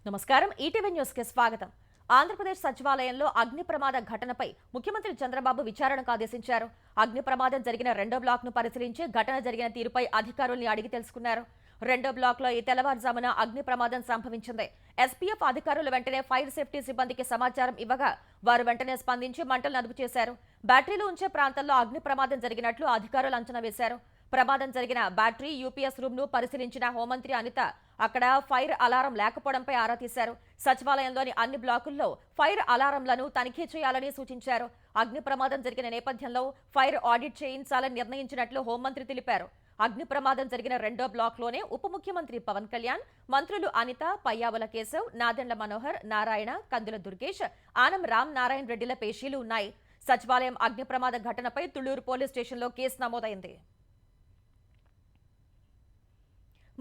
నమస్కారం. ETV news కి స్వాగతం. ఆంధ్రప్రదేశ్ సచివాలయంలో అగ్ని ప్రమాద ఘటనపై ముఖ్యమంత్రి చంద్రబాబు విచారణకు ఆదేశించారు. అగ్ని ప్రమాదం జరిగిన రెండో బ్లాక్ ను పరిశీలించి ఘటన జరిగిన తీరుపై అధికారుల్ని అడిగి తెలుసుకున్నారు. రెండో బ్లాక్ లో ఈ తెల్లవారుజామున అగ్ని ప్రమాదం సంభవించింది. ఎస్పీఎఫ్ అధికారులు వెంటనే ఫైర్ సేఫ్టీ సిబ్బందికి సమాచారం ఇవ్వగా వారు వెంటనే స్పందించి మంటలను అదుపు చేశారు. బ్యాటరీలు ఉంచే ప్రాంతంలో అగ్ని ప్రమాదం జరిగినట్లు అధికారులు అంచనా వేశారు. ప్రమాదం జరిగిన బ్యాటరీ యూపీఎస్ రూమ్ ను పరిశీలించిన హోంమంత్రి అనిత అక్కడ ఫైర్ అలారం లేకపోవడంపై ఆరా తీశారు. సచివాలయంలోని అన్ని బ్లాకుల్లో ఫైర్ అలారంలను తనిఖీ చేయాలని సూచించారు. అగ్ని ప్రమాదం జరిగిన నేపథ్యంలో ఫైర్ ఆడిట్ చేయించాలని నిర్ణయించినట్లు హోంమంత్రి తెలిపారు. అగ్ని ప్రమాదం జరిగిన రెండో బ్లాక్ లోనే ఉప ముఖ్యమంత్రి పవన్ కళ్యాణ్, మంత్రులు అనిత, పయ్యావుల కేశవ్, నాదెండ్ల మనోహర్, నారాయణ, కందుల దుర్గేష్, ఆనం రామ్ నారాయణ రెడ్డిల పేషీలు ఉన్నాయి. సచివాలయం అగ్ని ప్రమాద ఘటనపై తుళ్లూరు పోలీస్ స్టేషన్లో కేసు నమోదైంది.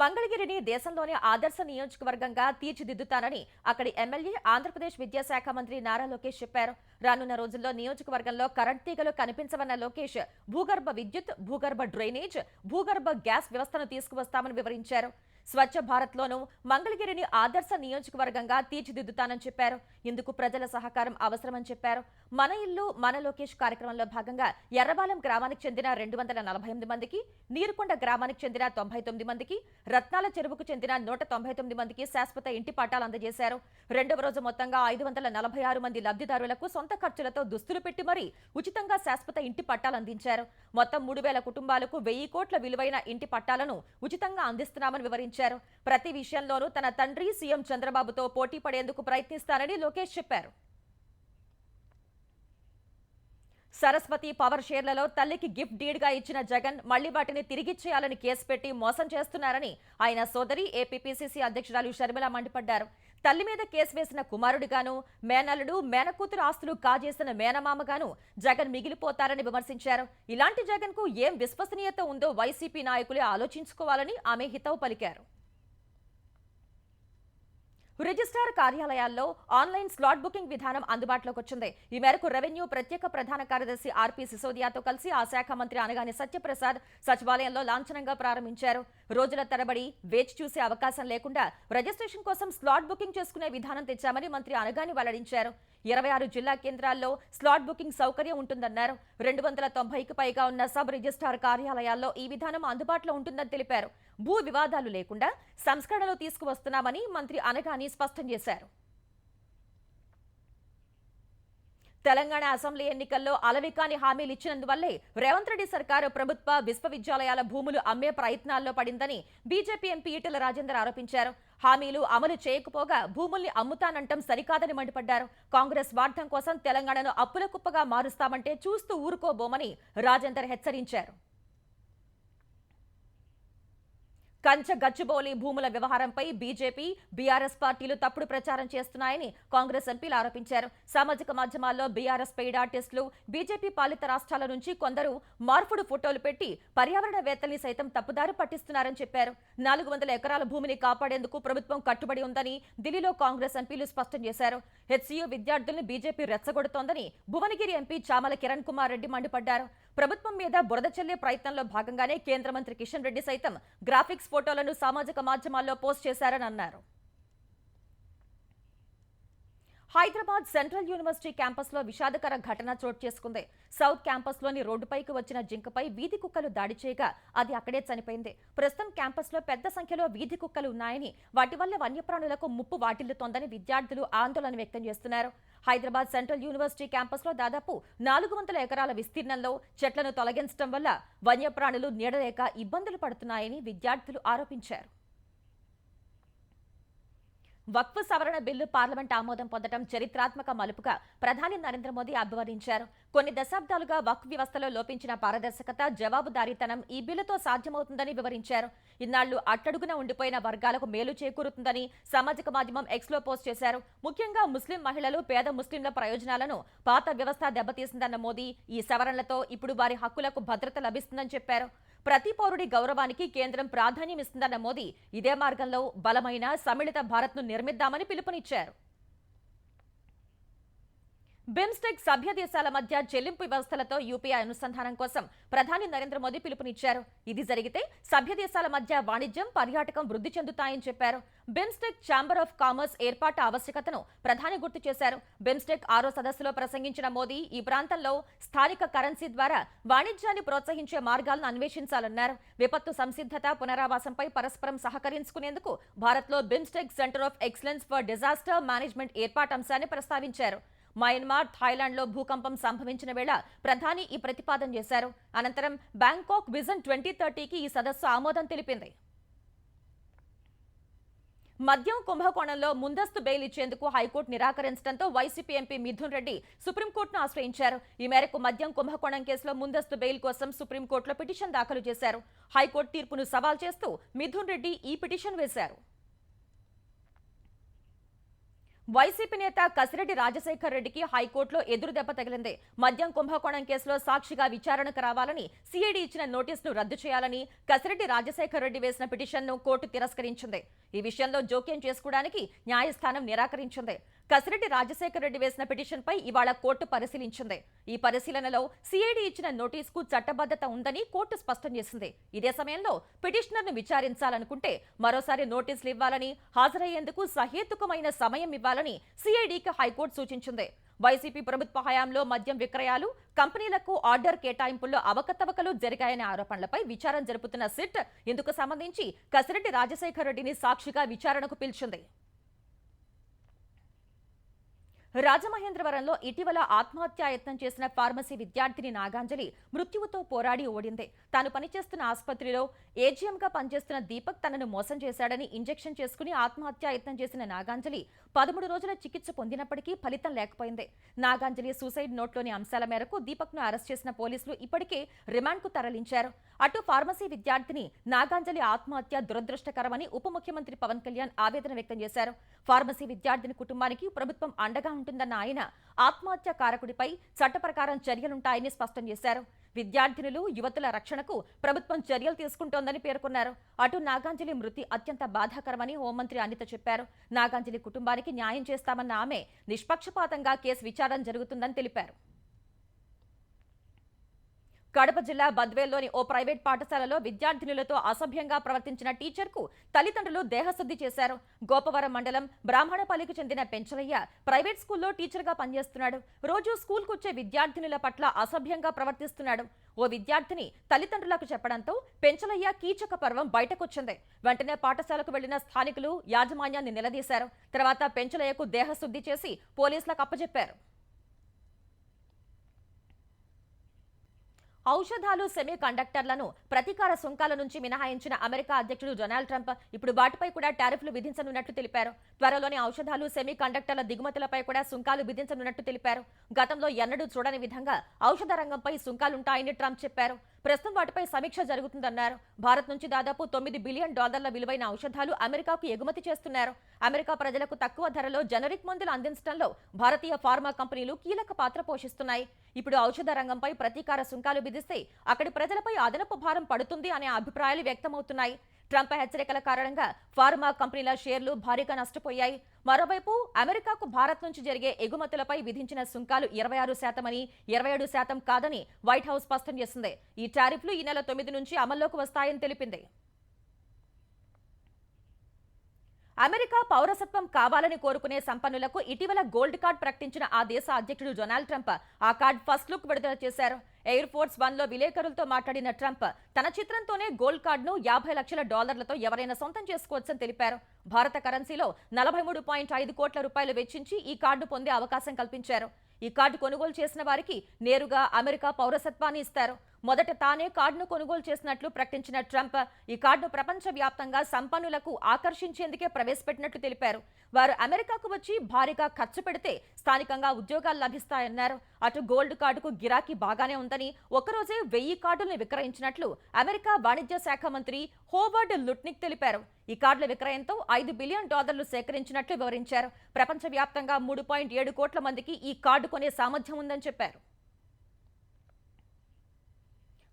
మంగళగిరిని దేశంలోనే ఆదర్శ నియోజకవర్గంగా తీర్చిదిద్దుతానని అక్కడి ఎమ్మెల్యే, ఆంధ్రప్రదేశ్ విద్యాశాఖ మంత్రి నారా లోకేష్ చెప్పారు. రానున్న రోజుల్లో నియోజకవర్గంలో కరెంట్ తీగలు కనిపించవన్న లోకేష్ భూగర్భ విద్యుత్, భూగర్భ డ్రైనేజ్, భూగర్భ గ్యాస్ వ్యవస్థను తీసుకువస్తామని వివరించారు. స్వచ్ఛ భారత్ లోనూ మంగళగిరిని ఆదర్శ నియోజకవర్గంగా తీర్చిదిద్దుతానని చెప్పారు. ఇందుకు ప్రజల సహకారం అవసరమని చెప్పారు. మన ఇల్లు మన లోకేష్ కార్యక్రమంలో భాగంగా ఎర్రబాలెం గ్రామానికి చెందిన 248 మందికి, నీరుకొండ గ్రామానికి చెందిన 99 మందికి, రత్నాల చెరువుకు చెందిన 199 మందికి శాశ్వత ఇంటి పట్టాలు అందజేశారు. రెండవ రోజు మొత్తంగా 546 మంది లబ్ధిదారులకు సొంత ఖర్చులతో దుస్తులు పెట్టి మరీ ఉచితంగా శాశ్వత ఇంటి పట్టాలు అందించారు. మొత్తం 3000 కుటుంబాలకు 1000 కోట్ల విలువైన ఇంటి పట్టాలను ఉచితంగా అందిస్తున్నామని వివరించారు. ప్రతి విషయంలోనూ తన తండ్రి సీఎం చంద్రబాబుతో పోటీ పడేందుకు ప్రయత్నిస్తానని లోకేష్ చెప్పారు. సరస్వతి పవర్ షేర్లలో తల్లికి గిఫ్ట్ డీడ్ గా ఇచ్చిన జగన్ మళ్లీ వాటిని తిరిగిచ్చేయాలని కేసు పెట్టి మోసం చేస్తున్నారని ఆయన సోదరి ఏపీపీసీసీ అధ్యక్షురాలు షర్మిల మండిపడ్డారు. తల్లి మీద కేసు వేసిన కుమారుడిగాను, మేనల్లుడు, మేనకూతురు ఆస్తులు కాజేసిన మేనమామగాను జగన్ మిగిలిపోతారని విమర్శించారు. ఇలాంటి జగన్ కు ఏం విశ్వసనీయత ఉందో వైసీపీ నాయకులే ఆలోచించుకోవాలని ఆమె హితవు పలికారు. రిజిస్ట్రార్ కార్యాలయాల్లో ఆన్లైన్ స్లాట్ బుకింగ్ విధానం అందుబాటులోకి వచ్చింది. ఈ మేరకు రెవెన్యూ ప్రత్యేక ప్రధాన కార్యదర్శి ఆర్పీ సిసోదియాతో కలిసి ఆ శాఖ మంత్రి అనగాని సత్యప్రసాద్ సచివాలయంలో లాంఛనంగా ప్రారంభించారు. రోజుల తరబడి వేచి చూసే అవకాశం లేకుండా రిజిస్ట్రేషన్ కోసం స్లాట్ బుకింగ్ చేసుకునే విధానం తెచ్చామని మంత్రి అనగాని వెల్లడించారు. 26 జిల్లా కేంద్రాల్లో స్లాట్ బుకింగ్ సౌకర్యం ఉంటుందన్నారు. 290కి పైగా ఉన్న సబ్ రిజిస్ట్రార్ కార్యాలయాల్లో ఈ విధానం అందుబాటులో ఉంటుందని తెలిపారు. భూ వివాదాలు లేకుండా సంస్కరణలు తీసుకువస్తున్నామని మంత్రి అనగాని స్పష్టం చేశారు. తెలంగాణ అసెంబ్లీ ఎన్నికల్లో అలవికాని హామీలు ఇచ్చినందువల్లే రేవంత్ రెడ్డి సర్కారు ప్రభుత్వ విశ్వవిద్యాలయాల భూములు అమ్మే ప్రయత్నాల్లో పడిందని బీజేపీ ఎంపీ ఈటెల రాజేందర్ ఆరోపించారు. హామీలు అమలు చేయకపోగా భూముల్ని అమ్ముతానంటం సరికాదని మండిపడ్డారు. కాంగ్రెస్ స్వార్థం కోసం తెలంగాణను అప్పుల కుప్పగా మారుస్తామంటే చూస్తూ ఊరుకోబోమని రాజేందర్ హెచ్చరించారు. కంచ గచ్చిబౌలి భూముల వ్యవహారంపై బీజేపీ, బీఆర్ఎస్ పార్టీలు తప్పుడు ప్రచారం చేస్తున్నాయని కాంగ్రెస్ ఎంపీలు ఆరోపించారు. సామాజిక మాధ్యమాల్లో బీఆర్ఎస్ పెయిడ్ ఆర్టిస్టులు, బీజేపీ పాలిత రాష్ట్రాల నుంచి కొందరు మార్పుడు ఫోటోలు పెట్టి పర్యావరణవేత్తల్ని సైతం తప్పుదారి పట్టిస్తున్నారని చెప్పారు. 400 ఎకరాల భూమిని కాపాడేందుకు ప్రభుత్వం కట్టుబడి ఉందని ఢిల్లీలో కాంగ్రెస్ ఎంపీలు స్పష్టం చేశారు. హెచ్సీయూ విద్యార్థుల్ని బీజేపీ రెచ్చగొడుతోందని భువనగిరి ఎంపీ చామల కిరణ్ కుమార్ రెడ్డి మండిపడ్డారు. ప్రభుత్వం మీద బురద చల్లే ప్రయత్నంలో భాగంగానే కేంద్ర మంత్రి కిషన్ రెడ్డి సైతం గ్రాఫిక్స్ ఫోటోలను సామాజిక మాధ్యమాల్లో పోస్ట్ చేశారని అన్నారు. హైదరాబాద్ సెంట్రల్ యూనివర్సిటీ క్యాంపస్ లో విషాదకర ఘటన చోటు చేసుకుంది. సౌత్ క్యాంపస్ లోని రోడ్డుపైకి వచ్చిన జింకపై వీధి కుక్కలు దాడి చేయగా అది అక్కడే చనిపోయింది. ప్రస్తుతం క్యాంపస్ లో పెద్ద సంఖ్యలో వీధి కుక్కలు ఉన్నాయని, వాటి వల్ల వన్యప్రాణులకు ముప్పు వాటిల్లుతోందని విద్యార్థులు ఆందోళన వ్యక్తం చేస్తున్నారు. హైదరాబాద్ సెంట్రల్ యూనివర్సిటీ క్యాంపస్ లో దాదాపు 400 ఎకరాల విస్తీర్ణంలో చెట్లను తొలగించడం వల్ల వన్యప్రాణులు నీడలేక ఇబ్బందులు పడుతున్నాయని విద్యార్థులు ఆరోపించారు. వక్ఫ్ సవరణ బిల్లు పార్లమెంట్ ఆమోదం పొందడం చరిత్రాత్మక మలుపుగా ప్రధాని నరేంద్ర మోదీ అభివర్ణించారు. కొన్ని దశాబ్దాలుగా వక్ఫ్ వ్యవస్థలో లోపించిన పారదర్శకత, జవాబుదారీతనం ఈ బిల్లుతో సాధ్యమవుతుందని వివరించారు. ఇన్నాళ్లు అట్టడుగున ఉండిపోయిన వర్గాలకు మేలు చేకూరుతుందని సామాజిక మాధ్యమం ఎక్స్లో పోస్ట్ చేశారు. ముఖ్యంగా ముస్లిం మహిళలు, పేద ముస్లింల ప్రయోజనాలను పాత వ్యవస్థ దెబ్బతీసిందన్న మోదీ ఈ సవరణలతో ఇప్పుడు వారి హక్కులకు భద్రత లభిస్తుందని చెప్పారు. ప్రతి పౌరుడి గౌరవానికి కేంద్రం ప్రాధాన్యం ఇస్తుందన్న మోదీ ఇదే మార్గంలో బలమైన సమ్మిళిత భారత్ను నిర్మిద్దామని పిలుపునిచ్చారు. బిమ్స్టెక్ సభ్య దేశాల మధ్య చెల్లింపు వ్యవస్థలతో యూపీఐ అనుసంధానం కోసం ప్రధాని నరేంద్ర మోదీ పిలుపునిచ్చారు. ఇది జరిగితే సభ్య దేశాల మధ్య వాణిజ్యం, పర్యాటకం వృద్ధి చెందుతాయని చెప్పారు. బిమ్స్టెక్ ఛాంబర్ ఆఫ్ కామర్స్ ఏర్పాటు ఆవశ్యకతను ప్రధాని గుర్తు చేశారు. బిమ్స్టెక్ 6వ సదస్సులో ప్రసంగించిన మోదీ ఈ ప్రాంతంలో స్థానిక కరెన్సీ ద్వారా వాణిజ్యాన్ని ప్రోత్సహించే మార్గాలను అన్వేషించాలన్నారు. విపత్తు సంసిద్ధత, పునరావాసంపై పరస్పరం సహకరించుకునేందుకు భారత్లో BIMSTEC centre of excellence for disaster management ఏర్పాటు అంశాన్ని ప్రస్తావించారు. మయన్మార్, థాయిలాండ్లో భూకంపం సంభవించిన వేళ ప్రధాని ఈ ప్రతిపాదన చేశారు. అనంతరం బ్యాంకాక్ విజన్ 2030కి ఈ సదస్సు ఆమోదం తెలిపింది. మద్యం కుంభకోణంలో ముందస్తు బెయిల్ ఇచ్చేందుకు హైకోర్టు నిరాకరించడంతో వైసీపీ ఎంపీ మిథున్ రెడ్డి సుప్రీంకోర్టును ఆశ్రయించారు. ఈ మేరకు మద్యం కుంభకోణం కేసులో ముందస్తు బెయిల్ కోసం సుప్రీంకోర్టులో పిటిషన్ దాఖలు చేశారు. హైకోర్టు తీర్పును సవాల్ చేస్తూ మిథున్ రెడ్డి ఈ పిటిషన్ వేశారు. వైసీపీ నేత కసిరెడ్డి రాజశేఖర్ రెడ్డికి హైకోర్టులో ఎదురు దెబ్బ తగిలింది. మద్యం కుంభకోణం కేసులో సాక్షిగా విచారణకు రావాలని సిఐడి ఇచ్చిన నోటీసును రద్దు చేయాలని కసిరెడ్డి రాజశేఖర్ రెడ్డి వేసిన పిటిషన్ను కోర్టు తిరస్కరించింది. ఈ విషయంలో జోక్యం చేసుకోవడానికి న్యాయస్థానం నిరాకరించింది. కసిరెడ్డి రాజశేఖర్ రెడ్డి వేసిన పిటిషన్పై ఇవాళ కోర్టు పరిశీలించింది. ఈ పరిశీలనలో సిఐడి ఇచ్చిన నోటీసుకు చట్టబద్ధత ఉందని కోర్టు స్పష్టం చేసింది. ఇదే సమయంలో పిటిషనర్ను విచారించాలనుకుంటే మరోసారి నోటీసులు ఇవ్వాలని, హాజరయ్యేందుకు సహేతుకమైన సమయం ఇవ్వాలని సిఐడికి హైకోర్టు సూచించింది. వైసీపీ ప్రభుత్వ హయాంలో మద్యం విక్రయాలు, కంపెనీలకు ఆర్డర్ కేటాయింపుల్లో అవకతవకలు జరిగాయనే ఆరోపణలపై విచారణ జరుపుతున్న సిట్ ఇందుకు సంబంధించి కసిరెడ్డి రాజశేఖర్ రెడ్డిని సాక్షిగా విచారణకు పిలిచింది. రాజమహేంద్రవరంలో ఇటీవల ఆత్మహత్యాయత్నం చేసిన ఫార్మసీ విద్యార్థిని నాగాంజలి మృత్యువుతో పోరాడి ఓడింది. తాను పనిచేస్తున్న ఆసుపత్రిలో ఏజీఎంగా పనిచేస్తున్న దీపక్ తనను మోసం చేశాడని ఇంజెక్షన్ చేసుకుని ఆత్మహత్యాయత్నం చేసిన నాగాంజలి 13 రోజుల చికిత్స పొందినప్పటికీ ఫలితం లేకపోయింది. నాగాంజలి సూసైడ్ నోట్లోని అంశాల మేరకు దీపక్ను అరెస్ట్ చేసిన పోలీసులు ఇప్పటికే రిమాండ్కు తరలించారు. అటు ఫార్మసీ విద్యార్థిని నాగాంజలి ఆత్మహత్య దురదృష్టకరమని ఉప ముఖ్యమంత్రి పవన్ కళ్యాణ్ ఆవేదన వ్యక్తం చేశారు. ఫార్మసీ విద్యార్థిని కుటుంబానికి ప్రభుత్వం అండగా ఉంటుందన్న ఆయన ఆత్మహత్య కారకుడిపై చట్ట ప్రకారం చర్యలుంటాయని స్పష్టం చేశారు. విద్యార్థినులు, యువతుల రక్షణకు ప్రభుత్వం చర్యలు తీసుకుంటోందని పేర్కొన్నారు. అటు నాగాంజలి మృతి అత్యంత బాధాకరమని హోంమంత్రి అనిత చెప్పారు. నాగాంజలి కుటుంబానికి న్యాయం చేస్తామన్న ఆమె నిష్పక్షపాతంగా కేసు విచారణ జరుగుతుందని తెలిపారు. కడప జిల్లా బద్వేల్లోని ఓ ప్రైవేట్ పాఠశాలలో విద్యార్థినులతో అసభ్యంగా ప్రవర్తించిన టీచర్కు తల్లిదండ్రులు దేహశుద్ధి చేశారు. గోపవరం మండలం బ్రాహ్మణపల్లికి చెందిన పెంచలయ్య ప్రైవేట్ స్కూల్లో టీచర్గా పనిచేస్తున్నాడు. రోజు స్కూల్కు వచ్చే విద్యార్థినుల పట్ల అసభ్యంగా ప్రవర్తిస్తున్నాడు. ఓ విద్యార్థిని తల్లిదండ్రులకు చెప్పడంతో పెంచలయ్య కీచక పర్వం బయటకొచ్చింది. వెంటనే పాఠశాలకు వెళ్లిన స్థానికులు యాజమాన్యాన్ని నిలదీశారు. తర్వాత పెంచలయ్యకు దేహశుద్ధి చేసి పోలీసులకు అప్పచెప్పారు. ఔషధాలు, సెమీ కండక్టర్లను ప్రతీకార సుంకాల నుంచి మినహాయించిన అమెరికా అధ్యక్షుడు డొనాల్డ్ ట్రంప్ ఇప్పుడు వాటిపై కూడా టారిఫ్లు విధించనున్నట్లు తెలిపారు. త్వరలోనే ఔషధాలు, సెమీ కండక్టర్ల దిగుమతులపై కూడా సుంకాలు విధించనున్నట్లు తెలిపారు. గతంలో ఎన్నడూ చూడని విధంగా ఔషధ రంగంపై సుంకాలుంటాయని ట్రంప్ చెప్పారు. ప్రస్తుతం వాటిపై సమీక్ష జరుగుతుందన్నారు. భారత్ నుంచి దాదాపు $9 బిలియన్ విలువైన ఔషధాలు అమెరికాకు ఎగుమతి చేస్తున్నారు. అమెరికా ప్రజలకు తక్కువ ధరలో జనరిక్ మందులు అందించడంలో భారతీయ ఫార్మా కంపెనీలు కీలక పాత్ర పోషిస్తున్నాయి. ఇప్పుడు ఔషధ రంగంపై ప్రతీకార సుంకాలు విధిస్తే అక్కడి ప్రజలపై అదనపు భారం పడుతుంది అనే అభిప్రాయాలు వ్యక్తమవుతున్నాయి. ట్రంప్ హెచ్చరికల కారణంగా ఫార్మా కంపెనీల షేర్లు భారీగా నష్టపోయాయి. మరోవైపు అమెరికాకు భారత్ నుంచి జరిగే ఎగుమతులపై విధించిన సుంకాలు 26% అని, 27% కాదని వైట్ హౌస్ స్పష్టం చేసింది. ఈ టారిఫ్లు ఈ నెల 9 నుంచి అమల్లోకి వస్తాయని తెలిపింది. అమెరికా పౌరసత్వం కావాలని కోరుకునే సంపన్నులకు ఇటీవల గోల్డ్ కార్డ్ ప్రకటించిన ఆ దేశ అధ్యక్షుడు డొనాల్డ్ ట్రంప్ ఆ కార్డ్ ఫస్ట్ లుక్ విడుదల చేశారు. ఎయిర్ ఫోర్స్ 1లో విలేకరులతో మాట్లాడిన ట్రంప్ తన చిత్రంతోనే గోల్డ్ కార్డును $50 లక్షల ఎవరైనా సొంతం చేసుకోవచ్చని తెలిపారు. భారత కరెన్సీలో 43.5 కోట్ల రూపాయలు వెచ్చించి ఈ కార్డు పొందే అవకాశం కల్పించారు. ఈ కార్డు కొనుగోలు చేసిన వారికి నేరుగా అమెరికా పౌరసత్వాన్ని ఇస్తారు. మొదట తానే కార్డును కొనుగోలు చేసినట్లు ప్రకటించిన ట్రంప్ ఈ కార్డును ప్రపంచవ్యాప్తంగా సంపన్నులకు ఆకర్షించేందుకే ప్రవేశపెట్టినట్లు తెలిపారు. వారు అమెరికాకు వచ్చి భారీగా ఖర్చు పెడితే స్థానికంగా ఉద్యోగాలు లభిస్తాయన్నారు. అటు గోల్డ్ కార్డుకు గిరాకీ బాగానే ఉందని ఒకరోజే 1000 కార్డులను విక్రయించినట్లు అమెరికా వాణిజ్య శాఖ మంత్రి హోవర్డ్ లుట్నిక్ తెలిపారు. ఈ కార్డుల విక్రయంతో $5 బిలియన్ సేకరించినట్లు వివరించారు. ప్రపంచవ్యాప్తంగా 3.7 కోట్ల మందికి ఈ కార్డు కొనే సామర్థ్యం ఉందని చెప్పారు.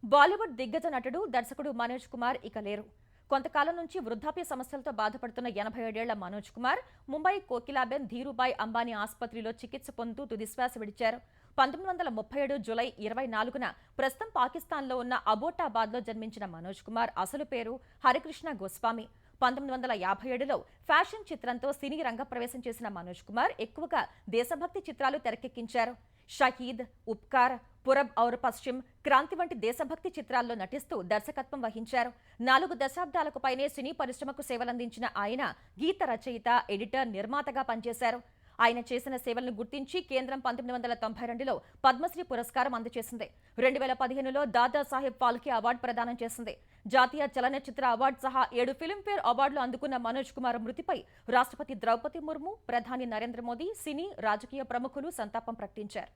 బాలీవుడ్ దిగ్గజ నటుడు, దర్శకుడు మనోజ్ కుమార్ ఇక లేరు. కొంతకాలం నుంచి వృద్ధాప్య సమస్యలతో బాధపడుతున్న 87 ఏళ్ల మనోజ్ కుమార్ ముంబై కోకిలాబెన్ ధీరుభాయ్ అంబానీ ఆసుపత్రిలో చికిత్స పొందుతూ తుదిశ్వాస విడిచారు. 1937 జూలై 24న ప్రస్తుతం పాకిస్తాన్లో ఉన్న అబోటాబాద్లో జన్మించిన మనోజ్ కుమార్ అసలు పేరు హరికృష్ణ గోస్వామి. 1957లో ఫ్యాషన్ చిత్రంతో సినీ రంగప్రవేశం చేసిన మనోజ్ కుమార్ ఎక్కువగా దేశభక్తి చిత్రాలు తెరకెక్కించారు. షహీద్, ఉపకార్, పురబ్ ఔర్ పశ్చిమ్, క్రాంతి వంటి దేశభక్తి చిత్రాల్లో నటిస్తూ దర్శకత్వం వహించారు. 4 దశాబ్దాలకు పైనే సినీ పరిశ్రమకు సేవలందించిన ఆయన గీత రచయిత, ఎడిటర్, నిర్మాతగా పనిచేశారు. ఆయన చేసిన సేవలను గుర్తించి కేంద్రం 1992లో పద్మశ్రీ పురస్కారం అందజేసింది. 2015లో దాదాసాహెబ్ ఫాల్కే అవార్డు ప్రదానం చేసింది. జాతీయ చలనచిత్ర అవార్డు సహా 7 ఫిల్మ్ఫేర్ అవార్డులు అందుకున్న మనోజ్ కుమార్ మృతిపై రాష్ట్రపతి ద్రౌపది ముర్ము, ప్రధాని నరేంద్ర మోదీ, సినీ, రాజకీయ ప్రముఖులు సంతాపం ప్రకటించారు.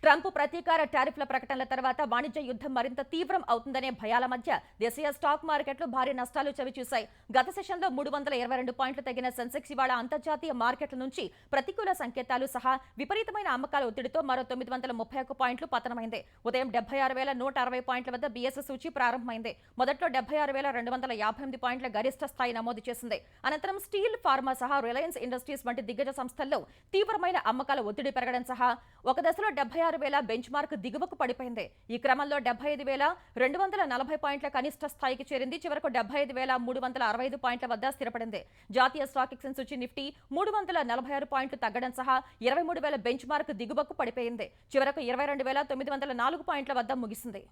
ట్రంప్ ప్రతీకార టారిఫ్ల ప్రకటనల తర్వాత వాణిజ్య యుద్ధం మరింత తీవ్రం అవుతుందనే భయాల మధ్య దేశీయ స్టాక్ మార్కెట్లు భారీ నష్టాలు చవిచూశాయి. గత సెషన్లో 322 పాయింట్లు తగ్గిన సెన్సెక్స్ ఇవాళ అంతర్జాతీయ మార్కెట్ల నుంచి ప్రతికూల సంకేతాలు సహా విపరీతమైన అమ్మకాల ఒత్తిడితో మరో 931 పాయింట్లు పతనమైంది. ఉదయం 76,160 పాయింట్ల వద్ద బీఎస్ఈ సూచీ ప్రారంభమైంది. మొదట్లో 76,258 పాయింట్ల గరిష్ట స్థాయి నమోదు చేసింది. అనంతరం స్టీల్, ఫార్మా సహా రిలయన్స్ ఇండస్ట్రీస్ వంటి దిగ్గజ సంస్థల్లో తీవ్రమైన అమ్మకాల ఒత్తిడి పెరగడం సహా ఒక దశలో 76,000 బెంచ్ మార్క్ దిగువకు పడిపోయింది. ఈ క్రమంలో 75,240 పాయింట్ల కనిష్ట స్థాయికి చేరింది. చివరకు 75,365 పాయింట్ల వద్ద స్థిరపడింది. జాతీయ స్టాక్ ఎక్స్చేంజ్ సూచీ నిఫ్టీ 346 పాయింట్లు తగ్గడం సహా 23,000 బెంచ్ మార్క్ దిగువకు పడిపోయింది. చివరకు 22,904 పాయింట్ల వద్ద ముగిసింది.